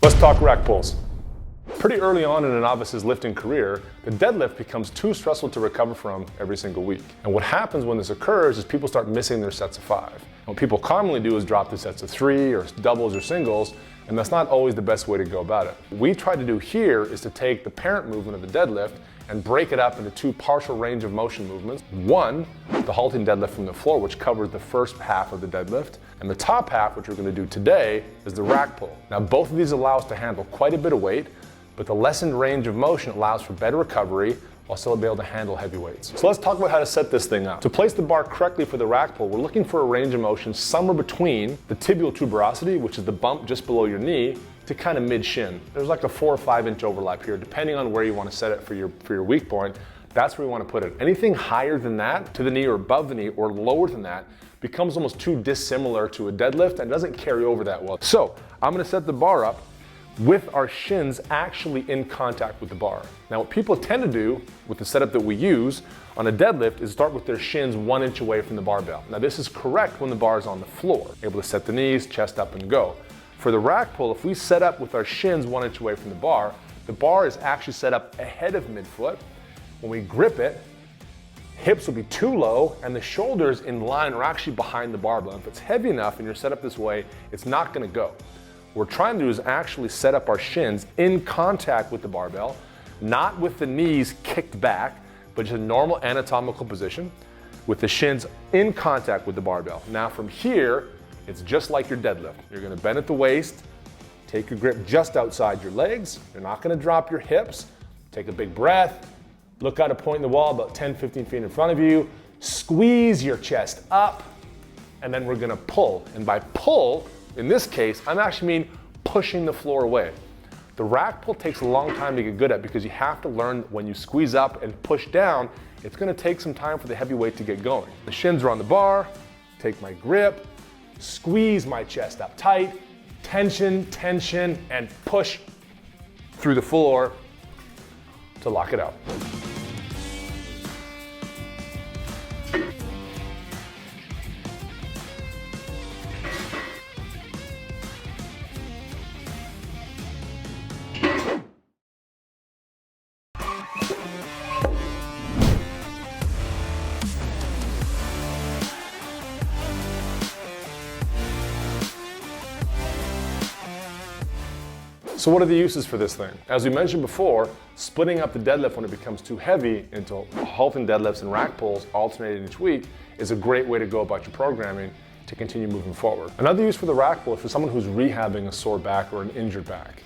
Let's talk rack pulls. Pretty early on in a novice's lifting career, the deadlift becomes too stressful to recover from every single week. And what happens when this occurs is people start missing their sets of 5. And what people commonly do is drop the sets of 3 or doubles or singles, and that's not always the best way to go about it. What we try to do here is to take the parent movement of the deadlift and break it up into 2 partial range of motion movements. One, the halting deadlift from the floor, which covers the first half of the deadlift, and the top half, which we're going to do today, is the rack pull. Now, both of these allow us to handle quite a bit of weight, but the lessened range of motion allows for better recovery while still be able to handle heavy weights. So let's talk about how to set this thing up. To place the bar correctly for the rack pull, we're looking for a range of motion somewhere between the tibial tuberosity, which is the bump just below your knee, to kind of mid-shin. There's like a 4 or 5 inch overlap here, depending on where you want to set it for your weak point. That's where you want to put it. Anything higher than that, to the knee or above the knee, or lower than that, becomes almost too dissimilar to a deadlift and doesn't carry over that well. So I'm going to set the bar up with our shins actually in contact with the bar. Now, what people tend to do with the setup that we use on a deadlift is start with their shins 1 inch away from the barbell. Now, this is correct when the bar is on the floor, able to set the knees, chest up, and go. For the rack pull, if we set up with our shins 1 inch away from the bar is actually set up ahead of midfoot. When we grip it, hips will be too low and the shoulders in line are actually behind the barbell. If it's heavy enough and you're set up this way, it's not gonna go. What we're trying to do is actually set up our shins in contact with the barbell, not with the knees kicked back, but just a normal anatomical position with the shins in contact with the barbell. Now from here, it's just like your deadlift. You're gonna bend at the waist, take your grip just outside your legs. You're not gonna drop your hips. Take a big breath, look out a point in the wall about 10, 15 feet in front of you, squeeze your chest up, and then we're gonna pull. And by pull, in this case, I'm actually mean pushing the floor away. The rack pull takes a long time to get good at because you have to learn when you squeeze up and push down, it's gonna take some time for the heavy weight to get going. The shins are on the bar, take my grip, squeeze my chest up tight, tension, tension, and push through the floor to lock it out. So what are the uses for this thing? As we mentioned before, splitting up the deadlift when it becomes too heavy into halting deadlifts and rack pulls alternating each week is a great way to go about your programming to continue moving forward. Another use for the rack pull is for someone who's rehabbing a sore back or an injured back.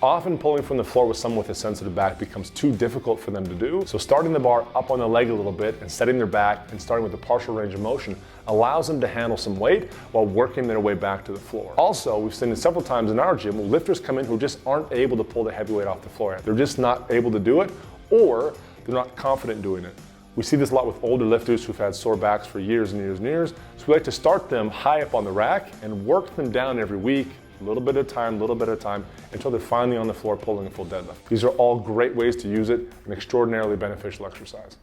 Often pulling from the floor with someone with a sensitive back becomes too difficult for them to do. So starting the bar up on the leg a little bit and setting their back and starting with a partial range of motion allows them to handle some weight while working their way back to the floor. Also, we've seen it several times in our gym where lifters come in who just aren't able to pull the heavy weight off the floor. They're just not able to do it, or they're not confident in doing it. We see this a lot with older lifters who've had sore backs for years and years and years. So we like to start them high up on the rack and work them down every week, a little bit at a time, until they're finally on the floor pulling a full deadlift. These are all great ways to use it, an extraordinarily beneficial exercise.